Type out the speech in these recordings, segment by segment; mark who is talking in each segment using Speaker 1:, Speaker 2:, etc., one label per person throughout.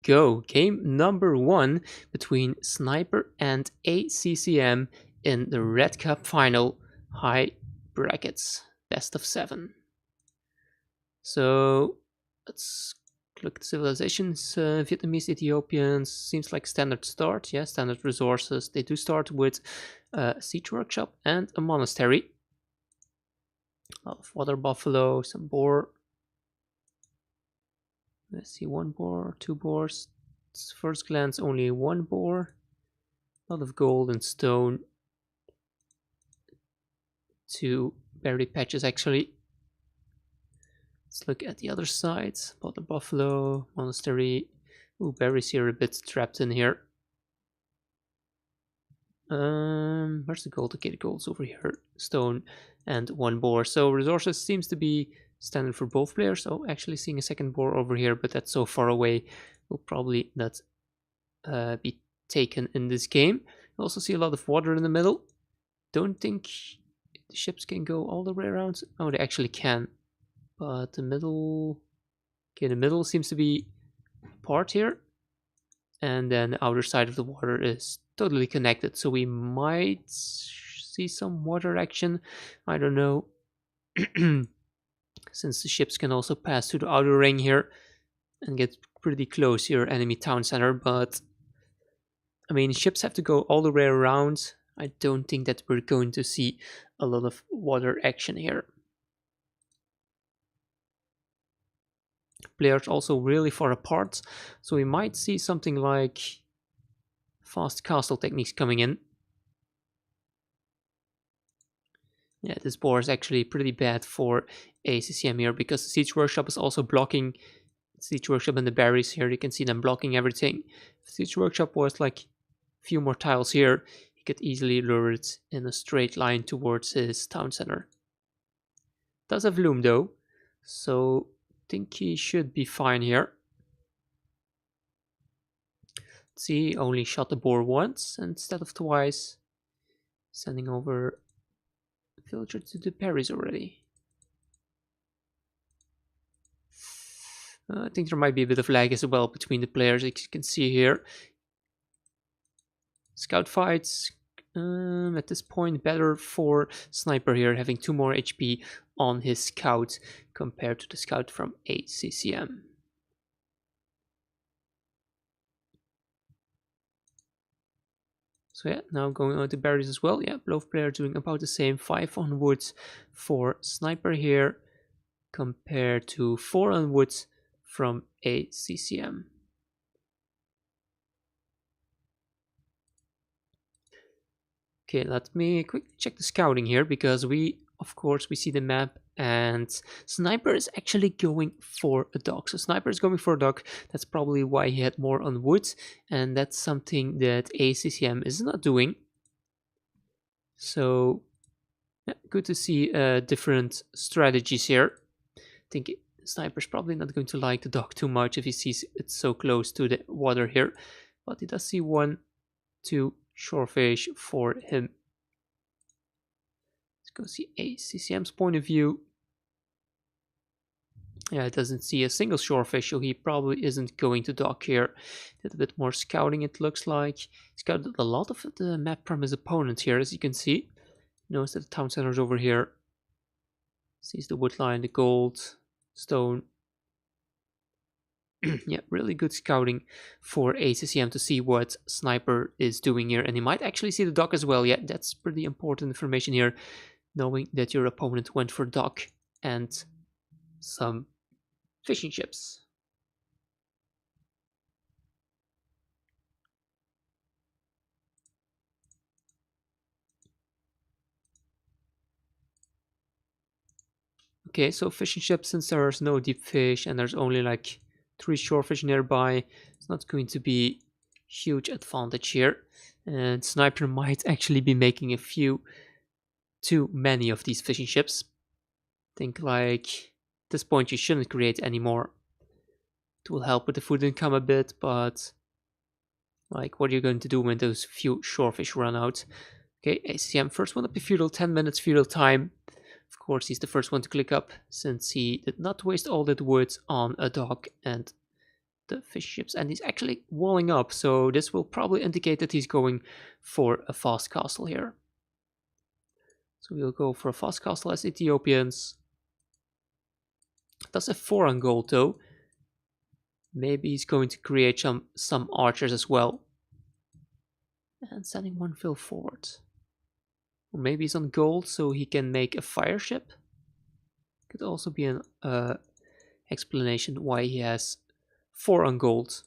Speaker 1: go. Game number 1 between Sniper and ACCM in the Red Cup final, high brackets, best of 7. So let's look at civilizations. Vietnamese, Ethiopians, seems like standard start. Yeah, standard resources. They do start with a siege workshop and a monastery. A lot of water buffalo, some boar. Let's see, 1 boar, 2 boars. First glance, only 1 boar. A lot of gold and stone. 2 berry patches actually. Let's look at the other side. Water buffalo, monastery. Ooh, berries here a bit trapped in here. Where's the gold? Okay, the gold's over here. Stone and 1 boar. So resources seems to be standard for both players. Oh, actually seeing a second boar over here, but that's so far away, will probably not be taken in this game. You also see a lot of water in the middle. Don't think the ships can go all the way around. Oh, they actually can. But the middle... Okay, the middle seems to be apart here. And then the outer side of the water is totally connected. So we might see some water action. I don't know. Since the ships can also pass through the outer ring here and get pretty close to your enemy town center. But, I mean, ships have to go all the way around. I don't think that we're going to see a lot of water action here. Players also really far apart, so we might see something like fast castle techniques coming in. Yeah, this boar is actually pretty bad for ACCM here because the siege workshop is also blocking the siege workshop and the berries here. You can see them blocking everything. If the siege workshop was like a few more tiles here, he could easily lure it in a straight line towards his town center. Does have loom though, so I think he should be fine here. Let's see, only shot the boar once instead of twice. Sending over villager to the berries already. I think there might be a bit of lag as well between the players, as you can see here. Scout fights at this point better for Sniper here, having 2 more HP on his scout compared to the scout from ACCM. So yeah, now going on to berries as well. Yeah, both players doing about the same. 5 on woods for Sniper here compared to 4 on woods from ACCM. Okay, let me quickly check the scouting here because of course we see the map and Sniper is actually going for a dog. So Sniper is going for a dog. That's probably why he had more on wood, and that's something that ACCM is not doing. So yeah, good to see different strategies here. I think Sniper's probably not going to like the dog too much if he sees it so close to the water here, but he does see 1, 2 shorefish for him. Let's go see ACCM's point of view. Yeah, it doesn't see a single shorefish, so he probably isn't going to dock here. Did a bit more scouting, it looks like. He's got a lot of the map from his opponent here, as you can see. Knows that the town center is over here. Sees the wood line, the gold, stone. Yeah, really good scouting for ACCM to see what Sniper is doing here. And he might actually see the dock as well. Yeah, that's pretty important information here. Knowing that your opponent went for dock and some fishing ships. Okay, so fishing ships, since there's no deep fish and there's only like 3 shorefish nearby, it's not going to be huge advantage here. And Sniper might actually be making a few too many of these fishing ships. Think like at this point you shouldn't create any more. It will help with the food income a bit, but like what are you going to do when those few shorefish run out? Okay, ACCM first one up to feudal, 10 minutes feudal time. Of course, he's the first one to click up since he did not waste all that wood on a dock and the fish ships, and he's actually walling up, so this will probably indicate that he's going for a fast castle here. So we'll go for a fast castle as Ethiopians. Does have 4 on gold though. Maybe he's going to create some archers as well. And sending 1 fill forward. Or maybe he's on gold so he can make a fire ship. Could also be an explanation why he has 4 on gold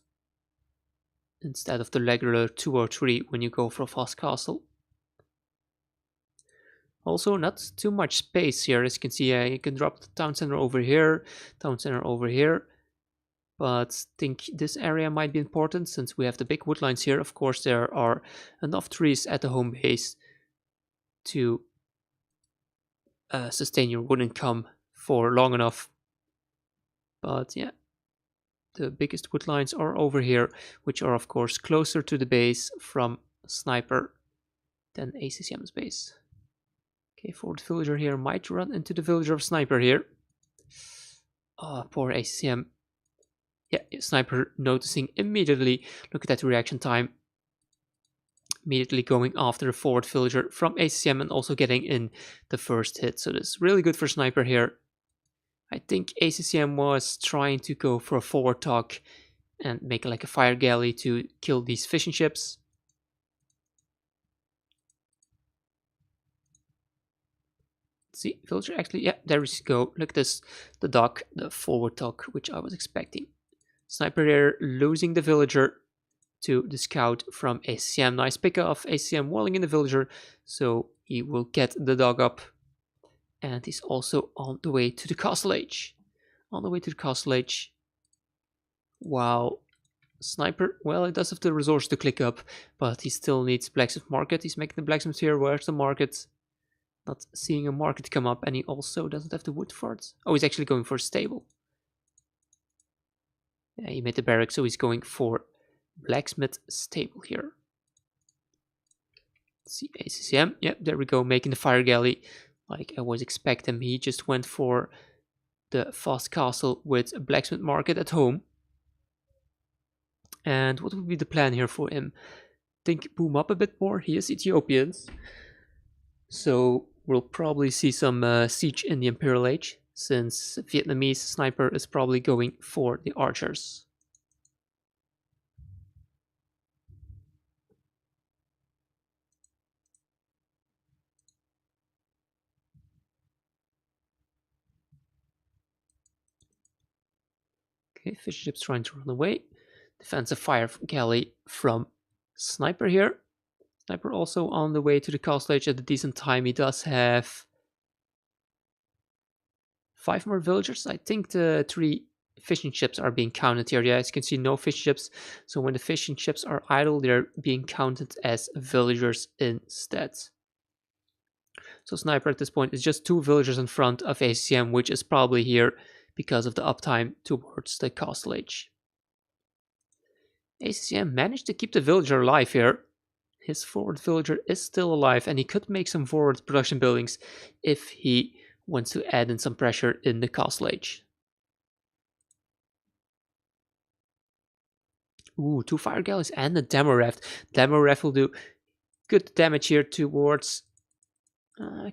Speaker 1: instead of the regular 2 or 3 when you go for a fast castle. Also, not too much space here. As you can see, you can drop the town center over here, town center over here. But I think this area might be important since we have the big woodlines here. Of course, there are enough trees at the home base to sustain your wood income for long enough. But yeah, the biggest woodlines are over here, which are of course closer to the base from Sniper than ACCM's base. Okay, forward villager here might run into the villager of Sniper here. Oh, poor ACCM. Yeah, Sniper noticing immediately. Look at that reaction time. Immediately going after the forward villager from ACCM and also getting in the first hit. So this is really good for Sniper here. I think ACCM was trying to go for a forward talk and make like a fire galley to kill these fishing ships. See, villager actually, yeah, there we go. Look at this, the dock, the forward talk, which I was expecting. Sniper here losing the villager to the scout from ACCM. Nice pick off, ACCM walling in the villager, so he will get the dog up. And he's also on the way to the castle age. On the way to the castle age. Wow. Sniper, well, he does have the resource to click up, but he still needs blacksmith market. He's making the blacksmith here. Where's the market? Not seeing a market come up, and he also doesn't have the wood for it. Oh, he's actually going for a stable. Yeah, he made the barrack, so he's going for blacksmith stable here. Let's see, ACCM. Yep, there we go, making the fire galley like I was expecting. He just went for the fast castle with a blacksmith market at home. And what would be the plan here for him? Think boom up a bit more. He is Ethiopians, so we'll probably see some siege in the Imperial Age, since Vietnamese Sniper is probably going for the archers. Okay, fish ships trying to run away. Defensive fire galley from Sniper here. Sniper also on the way to the castle age at a decent time. He does have 5 more villagers. I think the 3 fishing ships are being counted here. Yeah, as you can see, no fishing ships. So when the fishing ships are idle, they're being counted as villagers instead. So Sniper at this point is just 2 villagers in front of ACCM, which is probably here because of the uptime towards the castle age. ACCM managed to keep the villager alive here. His forward villager is still alive, and he could make some forward production buildings if he wants to add in some pressure in the castle age. Ooh, 2 fire galleys and a demo raft. Demo raft will do good damage here towards...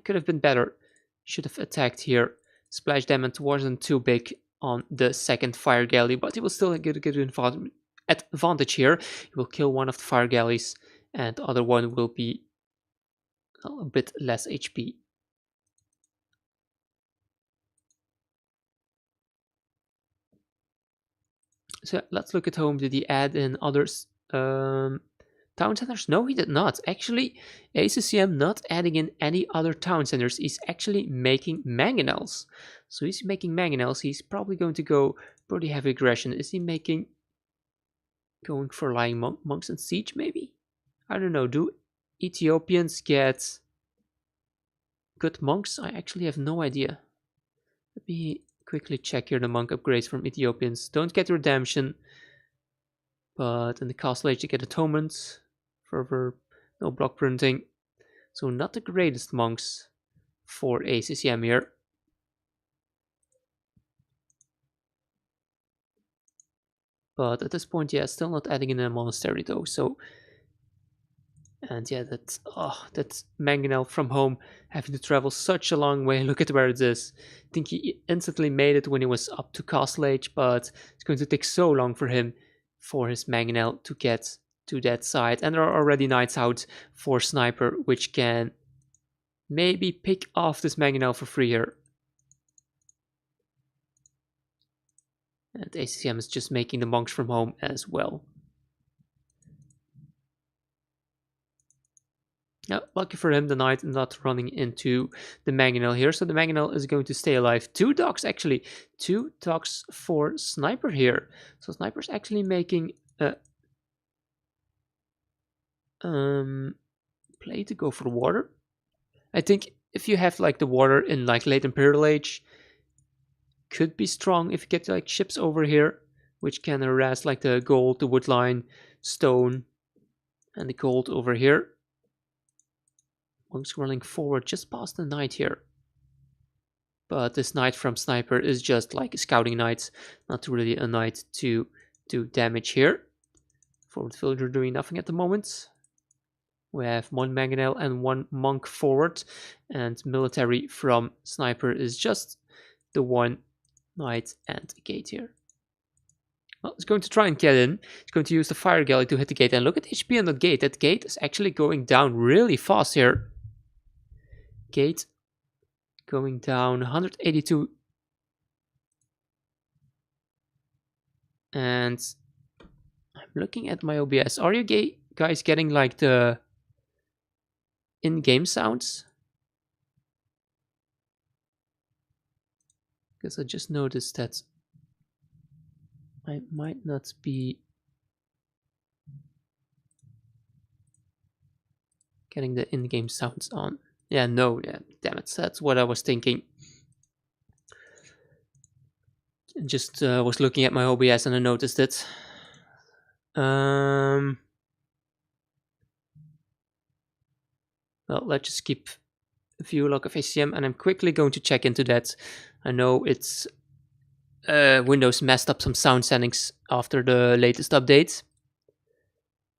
Speaker 1: could have been better. Should have attacked here. Splash damage wasn't too big on the second fire galley, but he will still get a good advantage here. He will kill one of the fire galleys, and the other one will be a bit less HP. So let's look at home. Did he add in others? Town centers? No, he did not. Actually, ACCM not adding in any other town centers. He's actually making mangonels. So he's making mangonels. He's probably going to go pretty heavy aggression. Is he going for lying monks and siege maybe? I don't know. Do Ethiopians get good monks? I actually have no idea. Let me quickly check here the monk upgrades from Ethiopians. Don't get redemption, but in the castle age you get atonement. Further, no block printing. So not the greatest monks for ACCM here. But at this point, yeah, still not adding in a monastery though. So, and yeah, that mangonel from home, having to travel such a long way. Look at where it is. I think he instantly made it when he was up to Castle Age, but it's going to take so long for him, for his mangonel to get to that side. And there are already knights out for Sniper, which can maybe pick off this mangonel for free here. And ACCM is just making the monks from home as well. Now, lucky for him, the knight not running into the mangonel here. So the mangonel is going to stay alive. 2 dogs, actually. 2 dogs for Sniper here. So Sniper's actually making a play to go for water. I think if you have like the water in like late Imperial Age, could be strong if you get like ships over here, which can harass like the gold, the woodline, stone, and the gold over here. Monks running forward just past the knight here. But this knight from Sniper is just like a scouting knight, not really a knight to do damage here. Forward villager doing nothing at the moment. We have 1 mangonel and 1 monk forward, and military from Sniper is just the 1 knight and a gate here. Well, it's going to try and get in. It's going to use the fire galley to hit the gate, and look at the HP on that gate. That gate is actually going down really fast here. Gate going down 182. And I'm looking at my OBS. Are you guys getting like the in-game sounds? Because I just noticed that I might not be getting the in-game sounds on. Yeah, no, yeah, damn it, that's what I was thinking. Just was looking at my OBS and I noticed it. Well, let's just keep a view log of ACCM, and I'm quickly going to check into that. I know it's Windows messed up some sound settings after the latest update.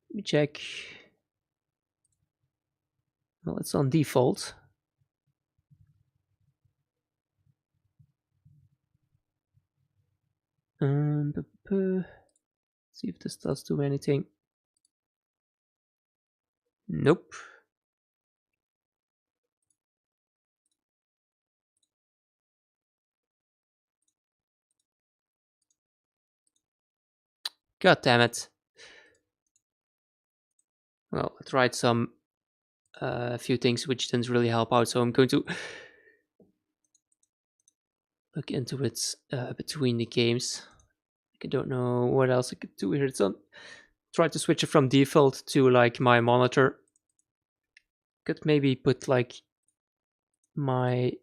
Speaker 1: Let me check. Well, it's on default. See if this does do anything. Nope. God damn it. Well, I tried some a few things which didn't really help out, so I'm going to look into it between the games. I don't know what else I could do here. It's on. Try to switch it from default to like my monitor. Could maybe put like my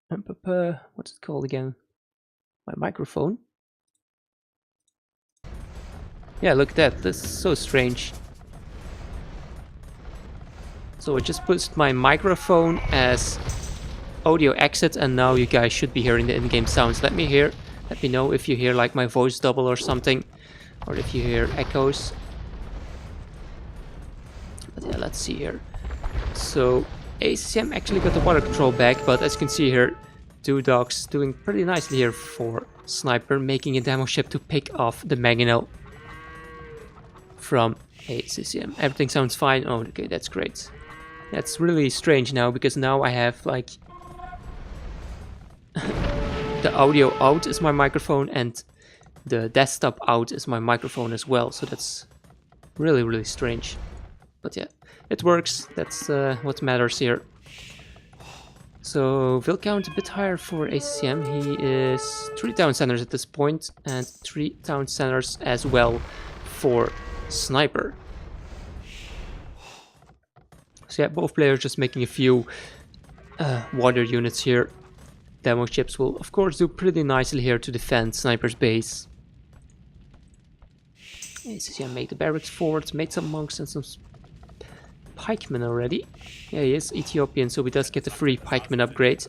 Speaker 1: what's it called again? My microphone. Yeah, look at that. This is so strange. So I just put my microphone as audio exit, and now you guys should be hearing the in-game sounds. Let me know if you hear like my voice double or something, or if you hear echoes. But yeah, let's see here. So ACCM actually got the water control back, but as you can see here, 2 dogs doing pretty nicely here for Sniper, making a demo ship to pick off the mangonel from ACCM. Everything sounds fine. Oh, okay, that's great. That's really strange now, because now I have like the audio out is my microphone and the desktop out is my microphone as well. So that's really, really strange. But yeah, it works. That's what matters here. So Vil count a bit higher for ACCM. He is 3 town centers at this point, and 3 town centers as well for Sniper. So yeah, both players just making a few water units here. Demo ships will of course do pretty nicely here to defend Sniper's base. ACCM made the barracks forward, made some monks and some pikemen already. Yeah, he is Ethiopian, so he does get a free pikeman upgrade.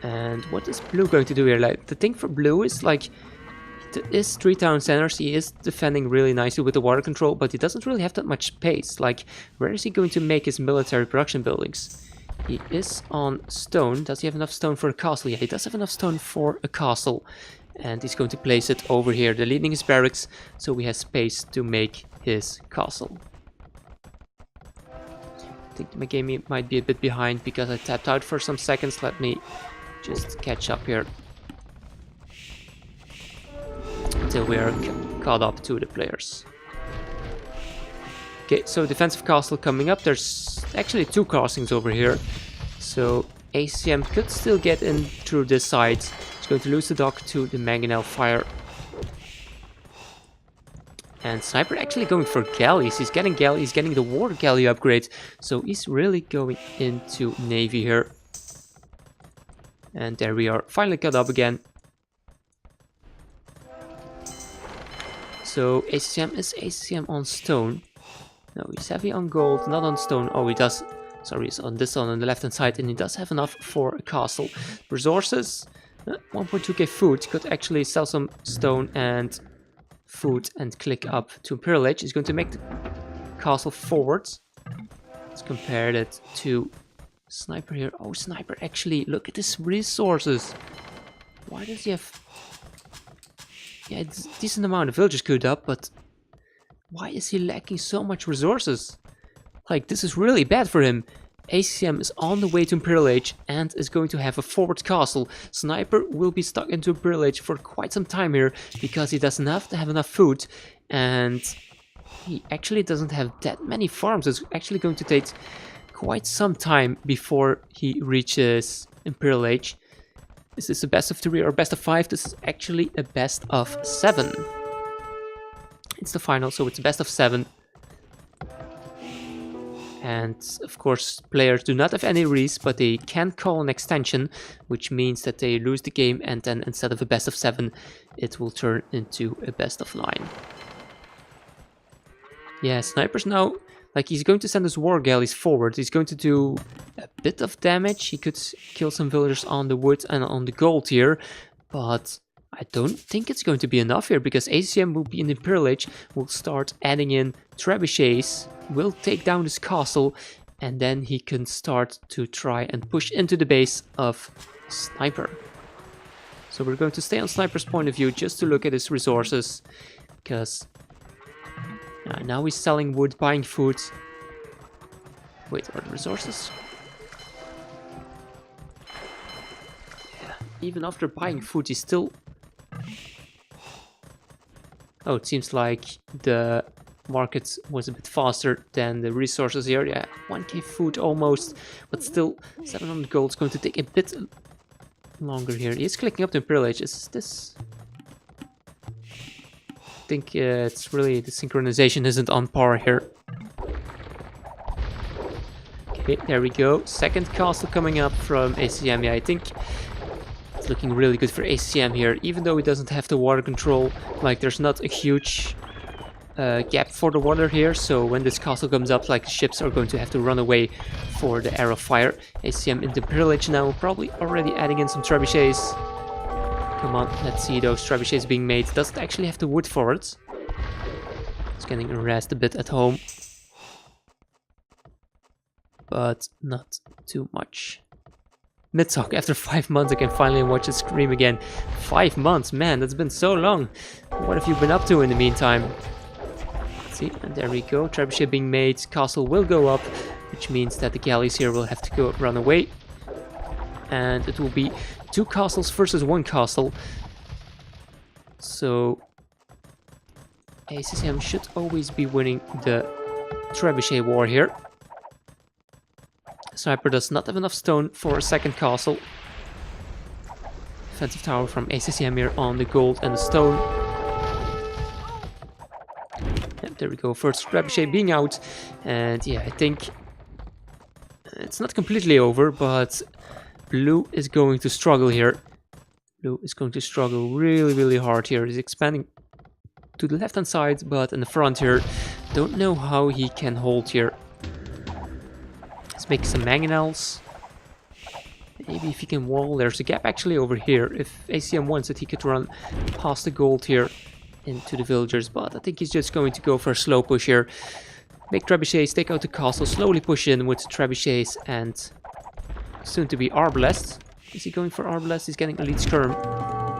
Speaker 1: And what is Blue going to do here? Like, the thing for Blue is like, it is 3 town centers. He is defending really nicely with the water control, but he doesn't really have that much space. Like, where is he going to make his military production buildings? He is on stone. Does he have enough stone for a castle? Yeah, he does have enough stone for a castle. And he's going to place it over here, deleting his barracks, so he has space to make his castle. I think my game might be a bit behind because I tapped out for some seconds. Let me just catch up here until we are caught up to the players. Okay, so defensive castle coming up. There's actually 2 crossings over here, so ACCM could still get in through this side. He's going to lose the dock to the mangonel fire. And Sniper actually going for galleys. He's getting the war galley upgrade, so he's really going into navy here. And there we are, finally caught up again. So ACCM is ACCM on stone. No, he's heavy on gold, not on stone. Oh, he does. Sorry, he's on this one on the left hand side, and he does have enough for a castle. Resources, 1.2k food. Could actually sell some stone and food and click up to Imperial Age. He's going to make the castle forwards. Let's compare it to Sniper here. Oh, Sniper actually, look at his resources. Why does he have... Yeah, it's a decent amount of villagers queued up, but why is he lacking so much resources? Like, this is really bad for him. ACCM is on the way to Imperial Age and is going to have a forward castle. Sniper will be stuck into Imperial Age for quite some time here because he doesn't have to have enough food, and he actually doesn't have that many farms. It's actually going to take quite some time before he reaches Imperial Age. Is this a best of 3 or best of 5? This is actually a best of 7. It's the final, so it's a best of 7. And of course, players do not have any rees, but they can call an extension, which means that they lose the game, and then instead of a best of 7, it will turn into a best of 9. Yeah, Sniper's now, like, he's going to send his war galleys forward. He's going to do a bit of damage. He could kill some villagers on the wood and on the gold here, but I don't think it's going to be enough here, because ACCM will be in the Imperial Age, will start adding in trebuchets, will take down this castle, and then he can start to try and push into the base of Sniper. So we're going to stay on Sniper's point of view just to look at his resources, because now he's selling wood, buying food. Wait, are the resources? Yeah, even after buying food, he's still... Oh, it seems like the market was a bit faster than the resources here. Yeah, 1k food almost, but still 700 gold is going to take a bit longer here. He's clicking up the Imperial Age. Is this... I think it's really, the synchronization isn't on par here. Okay, there we go. Second castle coming up from ACCM. Yeah, I think it's looking really good for ACCM here, even though it doesn't have the water control. Like, there's not a huge gap for the water here, so when this castle comes up, like, ships are going to have to run away for the arrow fire. ACCM in the Imperial Age now, probably already adding in some trebuchets. Come on, let's see those trebuchets being made. Does it actually have the wood for it? It's getting harassed a bit at home, but not too much. Midsock, after 5 months I can finally watch it scream again. 5 months, man, that's been so long. What have you been up to in the meantime? See, and there we go, trebuchet being made, castle will go up, which means that the galleys here will have to go run away. And it will be 2 castles versus 1 castle. So ACCM should always be winning the trebuchet war here. Sniper does not have enough stone for a second castle. Defensive tower from ACCM here on the gold and the stone. And there we go, first trebuchet being out. And yeah, I think it's not completely over, but Blue is going to struggle here. Blue is going to struggle really hard here. He's expanding to the left hand side, but in the front here, don't know how he can hold here. Let's make some mangonels. Maybe if he can wall, there's a gap actually over here. If ACCM wants it, he could run past the gold here into the villagers, but I think he's just going to go for a slow push here. Make trebuchets, take out the castle, slowly push in with trebuchets and soon to be arbalest. Is he going for arbalest? He's getting elite skirm.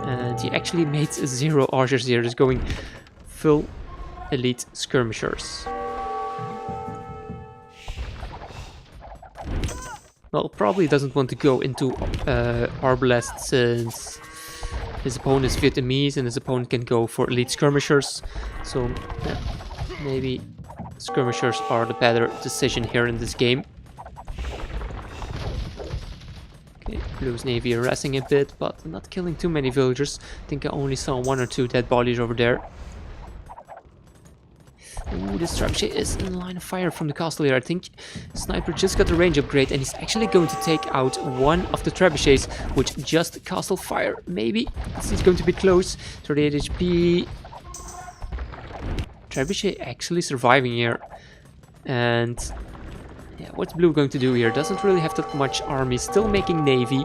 Speaker 1: And he actually made 0 archers here, just going full elite skirmishers. Well, probably doesn't want to go into arbalest since his opponent is Vietnamese and his opponent can go for elite skirmishers. So yeah, maybe skirmishers are the better decision here in this game. Okay, Blue's Navy harassing a bit, but not killing too many villagers. I think I only saw 1 or 2 dead bodies over there. Ooh, this trebuchet is in line of fire from the castle here. I think Sniper just got the range upgrade and he's actually going to take out one of the trebuchets, which just castle fire. Maybe this is going to be close. 38 HP. Trebuchet actually surviving here. And yeah, what's Blue going to do here? Doesn't really have that much army. Still making navy.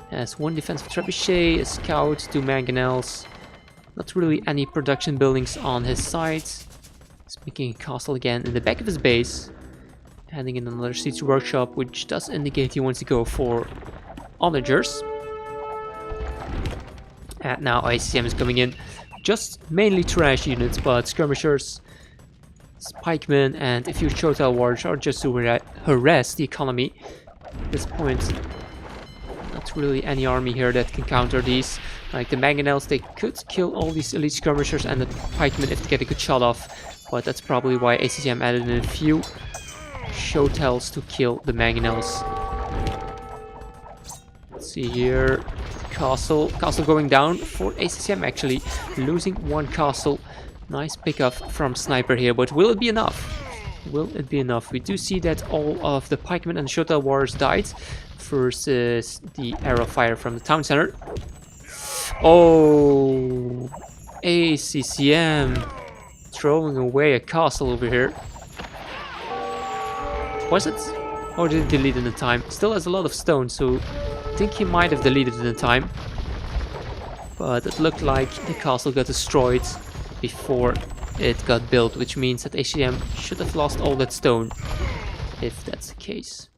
Speaker 1: Has 1 defensive trebuchet, a scout, 2 mangonels. Not really any production buildings on his side. He's making a castle again in the back of his base. Heading in another siege workshop, which does indicate he wants to go for onagers. And now ACCM is coming in. Just mainly trash units, but skirmishers, pikemen, and a few Chotel warriors are just to harass the economy. At this point, not really any army here that can counter these. Like the mangonels, they could kill all these elite skirmishers and the pikemen if they get a good shot off. But that's probably why ACCM added in a few Chotels to kill the mangonels. Let's see here. Castle going down for ACCM actually. Losing 1 castle. Nice pickup from Sniper here, but will it be enough? Will it be enough? We do see that all of the pikemen and Chotel warriors died versus the arrow fire from the town center. Oh, ACCM throwing away a castle over here. Was it? Or did it delete in the time? Still has a lot of stone, so I think he might have deleted in the time. But it looked like the castle got destroyed before it got built, which means that ACCM should have lost all that stone, if that's the case.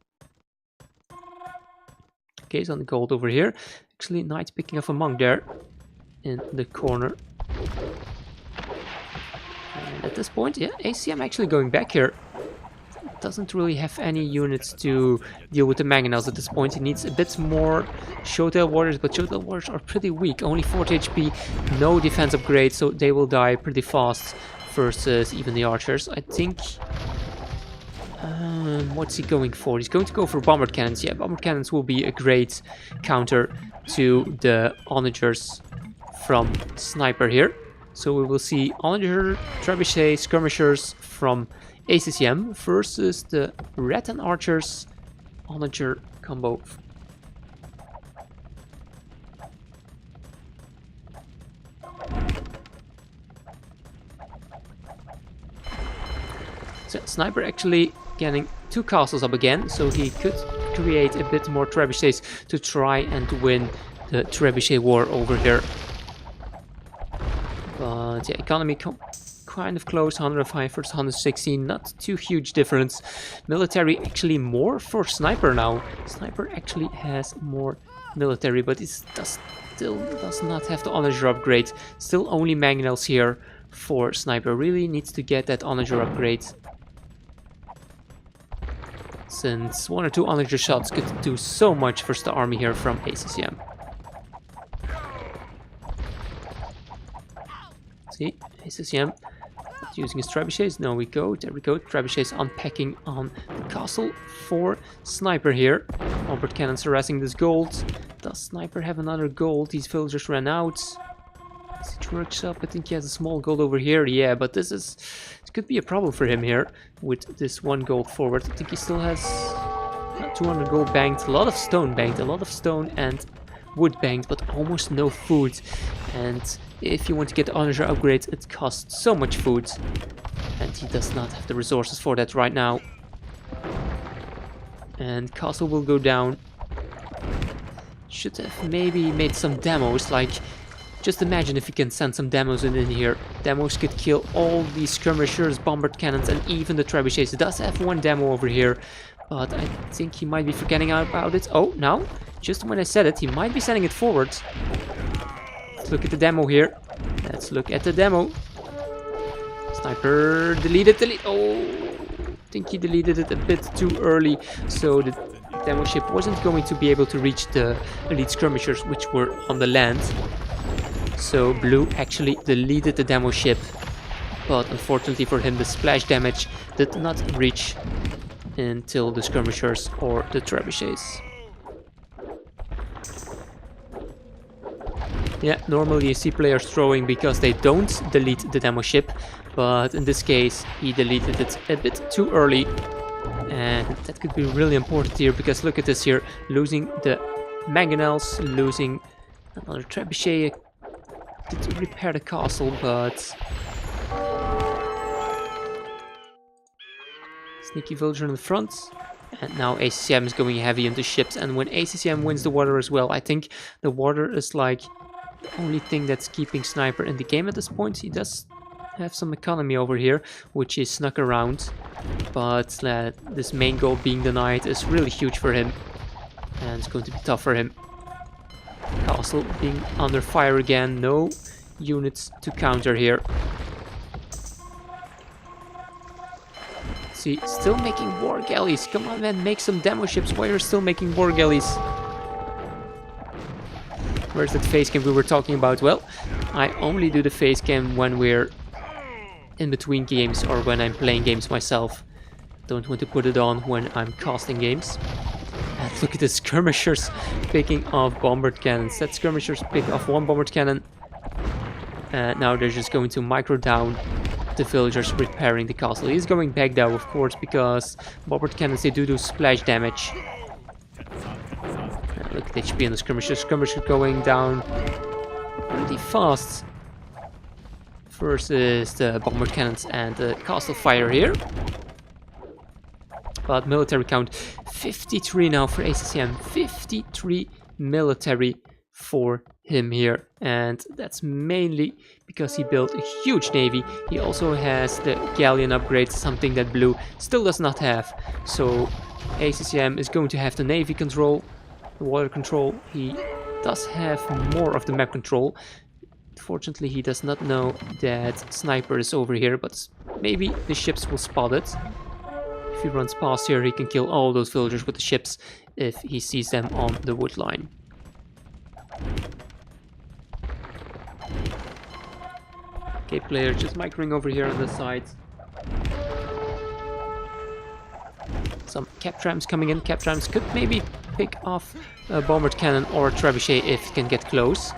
Speaker 1: Okay, he's on the gold over here. Actually, Knight picking up a monk there in the corner. And at this point, yeah, ACCM actually going back here. Doesn't really have any units to deal with the mangonels at this point. He needs a bit more Chotel warriors, but Chotel warriors are pretty weak. Only 40 HP, no defense upgrade, so they will die pretty fast versus even the archers. I think... what's he going for? He's going to go for bombard cannons. Yeah, bombard cannons will be a great counter to the onagers from Sniper here. So we will see onager, trebuchet, skirmishers from ACCM versus the red and archers onager combo. So Sniper actually getting 2 castles up again, so he could create a bit more trebuchets to try and win the trebuchet war over here. But yeah, economy kind of close, 105 versus 116, not too huge difference. Military actually more for Sniper now. Sniper actually has more military, but it still does not have the onager upgrade. Still only mangonels here for Sniper. Really needs to get that onager upgrade, since 1 or 2 onager shots could do so much versus the army here from ACCM. See, ACCM using his trebuchets. There we go. Trebuchets unpacking on the castle for Sniper here. Bombard cannons harassing this gold. Does Sniper have another gold? These villagers ran out. Siege workshop. I think he has a small gold over here. Yeah, but it could be a problem for him here with this 1 gold forward. I think he still has 200 gold banked. A lot of stone banked. A lot of stone and wood banked, but almost no food. And if you want to get the onager upgrade, it costs so much food, and he does not have the resources for that right now. And castle will go down. should have maybe made some demos, like, just imagine if you can send some demos in here. Demos could kill all these skirmishers, bombard cannons, and even the trebuchets. It does have one demo over here, but I think he might be forgetting about it. Oh, now, just when I said it, he might be sending it forward. Let's look at the demo here. Let's look at the demo. Sniper deleted. Oh, I think he deleted it a bit too early, so the demo ship wasn't going to be able to reach the elite skirmishers, which were on the land. So blue actually deleted the demo ship, but unfortunately for him the splash damage did not reach until the skirmishers or the trebuchets. Yeah, normally you see players throwing because they don't delete the demo ship, but in this case he deleted it a bit too early, and that could be really important here because look at this here, losing the mangonels, losing another trebuchet to repair the castle, but sneaky villager in the front. And now ACCM is going heavy into ships, and when ACCM wins the water as well, I think the water is like the only thing that's keeping Sniper in the game at this point. He does have some economy over here, which is snuck around, but this main goal being denied is really huge for him, and it's going to be tough for him. Castle being under fire again, no units to counter here. See, still making war galleys. Come on, man, make some demo ships while you're still making war galleys. Where's that face cam we were talking about? Well, I only do the face cam when we're in between games or when I'm playing games myself. Don't want to put it on when I'm casting games. And look at the skirmishers picking off bombard cannons. That skirmishers pick off one bombard cannon. Now they're just going to micro down the villagers repairing the castle. He's going back though, of course, because bombard cannons, they do splash damage. Look at the HP on the skirmishers. Skirmishers going down pretty fast versus the bombard cannons and the castle fire here. But military count 53 now for ACCM. 53 military for him here, and that's mainly because he built a huge navy. He also has the galleon upgrades, something that blue still does not have. So ACCM is going to have the navy control, the water control. He does have more of the map control. Fortunately, he does not know that Sniper is over here, but maybe the ships will spot it. If he runs past here, he can kill all those villagers with the ships if he sees them on the wood line. Okay, player just microing over here on the side. Some cap trams coming in. Cap trams could maybe pick off a bombard cannon or a trebuchet if it can get close.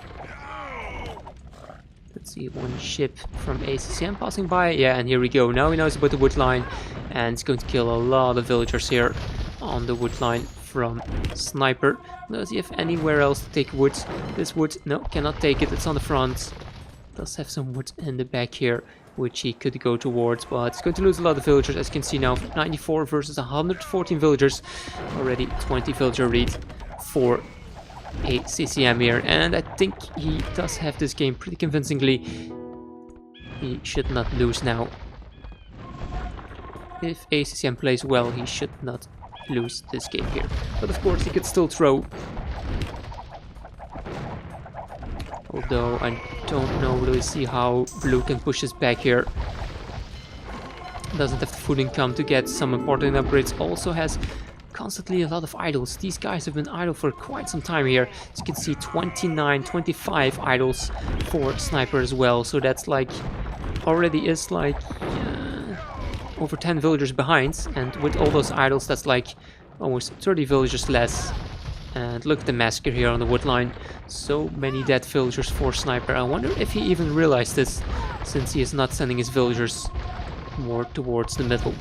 Speaker 1: Let's see, one ship from ACCM passing by. Yeah, and here we go. Now he knows about the wood line, and it's going to kill a lot of villagers here on the wood line from Sniper. Does he have anywhere else to take wood? This wood, no, cannot take it. It's on the front. Does have some wood in the back here, which he could go towards, but it's going to lose a lot of villagers, as you can see now. 94 versus 114 villagers. Already 20 villager lead for ACCM here, and I think he does have this game pretty convincingly. He should not lose now. If ACCM plays well, he should not lose this game here. But of course, he could still throw. Although I don't really see how blue can push us back here. Doesn't have the food income to get some important upgrades. Also has constantly a lot of idols. These guys have been idle for quite some time here. As you can see, 29, 25 idols for Sniper as well. So that's like, already is like over 10 villagers behind. And with all those idols, that's like almost 30 villagers less. And look at the massacre here on the wood line. So many dead villagers for Sniper. I wonder if he even realized this, since he is not sending his villagers more towards the middle.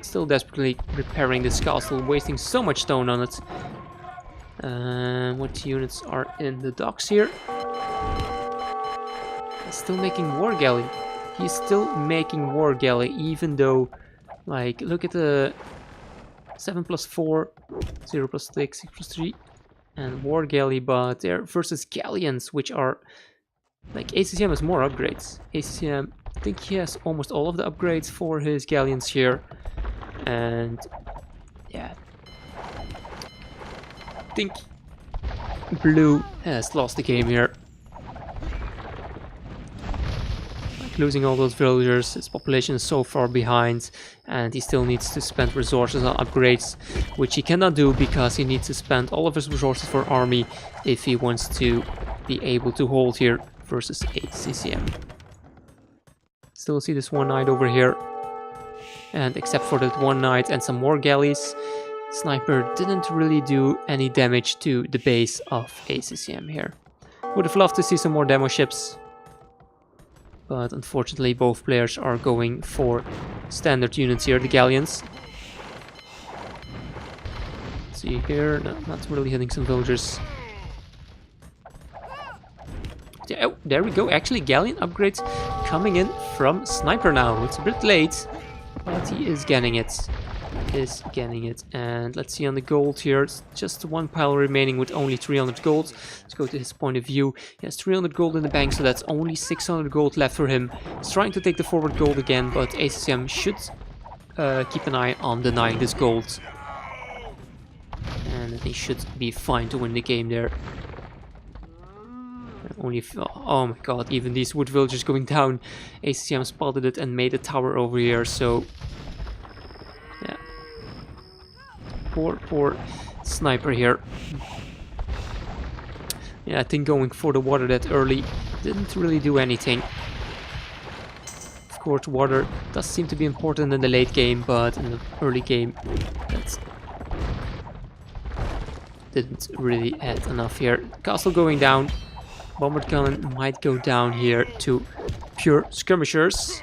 Speaker 1: Still desperately repairing this castle, wasting so much stone on it. What units are in the docks here? Still making war galley. he's still making War Galley, even though, like, look at the 7 plus 4, 0 plus 6, 6 plus 3, and War Galley, but they're versus Galleons, which are, like, ACCM has more upgrades. ACCM, I think he has almost all of the upgrades for his Galleons here, and yeah, I think Blue has lost the game here. Losing all those villagers, his population is so far behind, and he still needs to spend resources on upgrades, which he cannot do because he needs to spend all of his resources for army if he wants to be able to hold here versus ACCM. Still see this one knight over here, and except for that one knight and some more galleys, Sniper didn't really do any damage to the base of ACCM here. Would have loved to see some more demo ships, but unfortunately both players are going for standard units here, the Galleons. Let's see here, no, not really hitting some villagers. Oh, there we go, actually Galleon upgrades coming in from Sniper now. It's a bit late, but he is getting it. And let's see on the gold here, it's just one pile remaining with only 300 gold. Let's go to his point of view. He has 300 gold in the bank, so that's only 600 gold left for him. He's trying to take the forward gold again, but ACCM should keep an eye on denying this gold, and he should be fine to win the game there. Only if, oh my god, even these wood villagers going down. ACCM spotted it and made a tower over here, so yeah. Poor Sniper here. Yeah, I think going for the water that early didn't really do anything. Of course, water does seem to be important in the late game, but in the early game, that didn't really add enough here. Castle going down. Bombard cannon might go down here to pure skirmishers.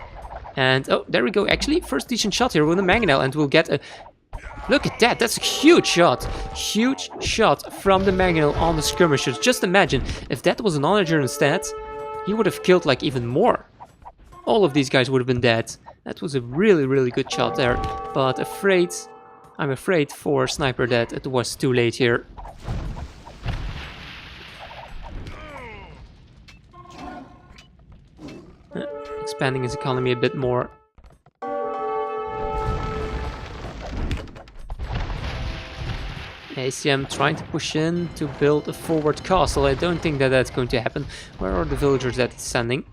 Speaker 1: And oh, there we go. Actually, first decent shot here with the mangonel, and we'll get a... Look at that, that's a huge shot. Huge shot from the mangonel on the skirmishers. Just imagine, if that was an onager instead, he would have killed like even more. All of these guys would have been dead. That was a really, really good shot there. But I'm afraid for Sniper that it was too late here. Expanding his economy a bit more. ACCM trying to push in to build a forward castle. I don't think that that's going to happen. Where are the villagers that it's sending?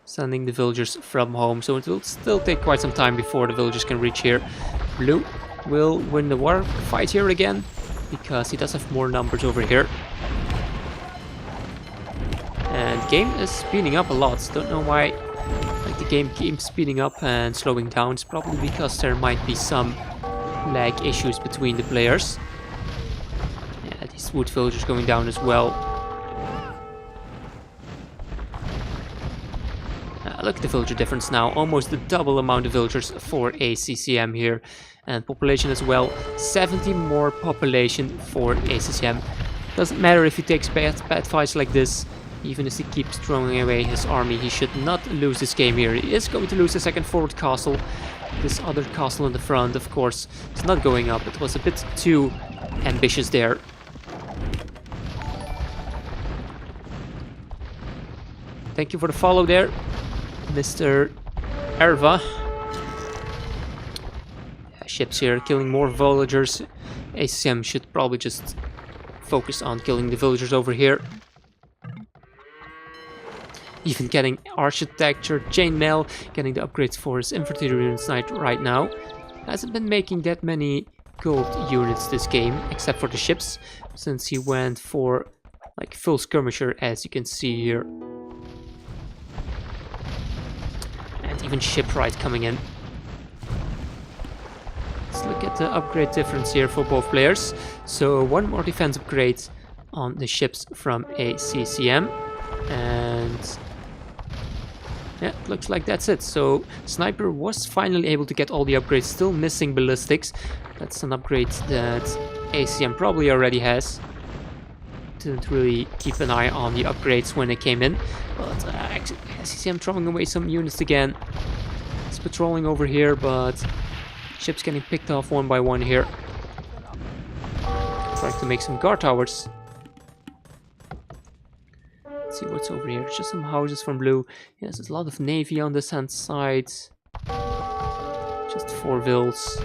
Speaker 1: Sending the villagers from home, so it will still take quite some time before the villagers can reach here. Blue will win the war fight here again, because he does have more numbers over here. And game is speeding up a lot. Don't know why, like, the game keeps speeding up and slowing down. It's probably because there might be some lag issues between the players. Yeah, these wood villagers going down as well. Look at the villager difference now. Almost the double amount of villagers for ACCM here. And population as well. 70 more population for ACCM. Doesn't matter if he takes bad fights like this. Even as he keeps throwing away his army, he should not lose this game here. He is going to lose the second forward castle. This other castle in the front, of course, is not going up. It was a bit too ambitious there. Thank you for the follow there, Mr. Erva. Yeah, ships here killing more villagers. ACCM should probably just focus on killing the villagers over here. Even getting architecture, chainmail, getting the upgrades for his infantry units right now. Hasn't been making that many gold units this game, except for the ships, since he went for like full skirmisher, as you can see here. And even shipwright coming in. Let's look at the upgrade difference here for both players. So one more defense upgrade on the ships from ACCM, and yeah, looks like that's it. So Sniper was finally able to get all the upgrades, still missing ballistics. That's an upgrade that ACCM probably already has. didn't really keep an eye on the upgrades when they came in. But ACCM throwing away some units again. It's patrolling over here, but ships getting picked off one by one here. Trying to make some guard towers. Let's see what's over here. Just some houses from blue. Yes, there's a lot of navy on this hand side. Just 4 vills.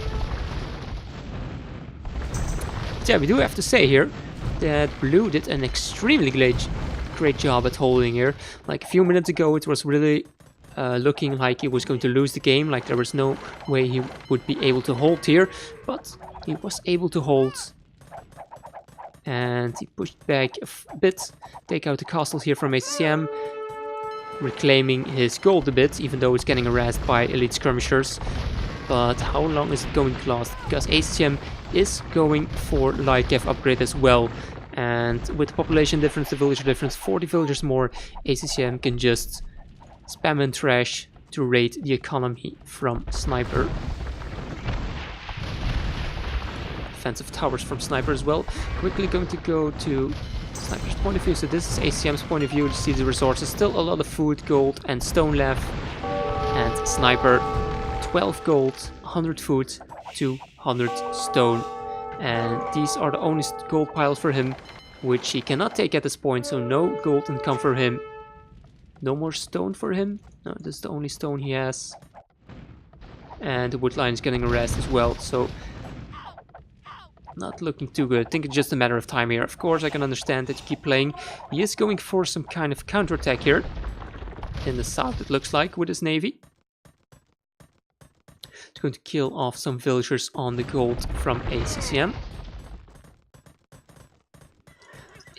Speaker 1: But yeah, we do have to say here that blue did an extremely great job at holding here. Like a few minutes ago, it was really looking like he was going to lose the game. Like there was no way he would be able to hold here, but he was able to hold. And he pushed back a bit, take out the castles here from ACCM, reclaiming his gold a bit, even though it's getting harassed by elite skirmishers. But how long is it going to last? Because ACCM is going for light cav upgrade as well. And with the population difference, the villager difference, 40 villagers more, ACCM can just spam and trash to raid the economy from Sniper. Defensive towers from Sniper as well. Quickly going to go to Sniper's point of view. So this is ACCM's point of view. You see the resources. Still a lot of food, gold and stone left. And Sniper, 12 gold, 100 food, 200 stone. And these are the only gold piles for him, which he cannot take at this point. So no gold income for him. No more stone for him. No, this is the only stone he has. And the wood line is getting harassed as well. So not looking too good. I think it's just a matter of time here. Of course, I can understand that you keep playing. He is going for some kind of counterattack here. In the south, it looks like, with his navy. He's going to kill off some villagers on the gold from ACCM.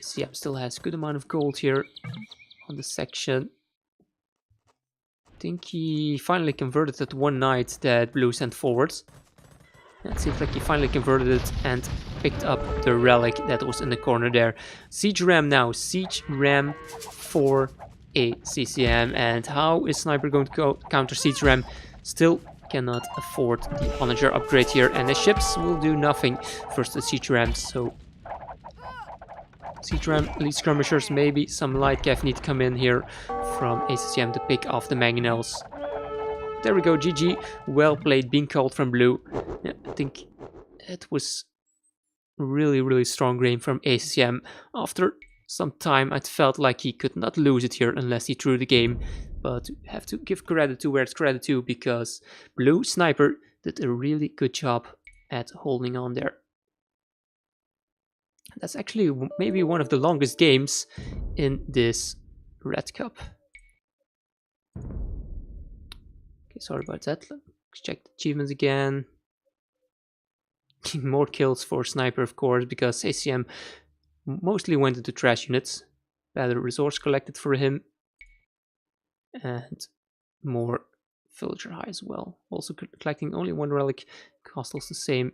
Speaker 1: ACCM still has a good amount of gold here on the section. I think he finally converted that one knight that blue sent forwards. It seems like he finally converted it and picked up the relic that was in the corner there. Siege Ram now. Siege Ram for ACCM. And how is Sniper going to counter Siege Ram? Still cannot afford the Onager upgrade here. And the ships will do nothing versus the Siege Rams. So Siege Ram, elite skirmishers, maybe some light cav need to come in here from ACCM to pick off the Mangonels. There we go, GG. Well played, being called from blue. Yeah, I think it was really strong game from ACCM. After some time, it felt like he could not lose it here unless he threw the game. But have to give credit to where it's credit to, because blue Sniper did a really good job at holding on there. That's actually maybe one of the longest games in this Red Cup. Okay, sorry about that. Let's check the achievements again. More kills for Sniper, of course, because ACCM mostly went into trash units. Better resource collected for him. And more villager high as well. Also collecting only one relic. Castles the same.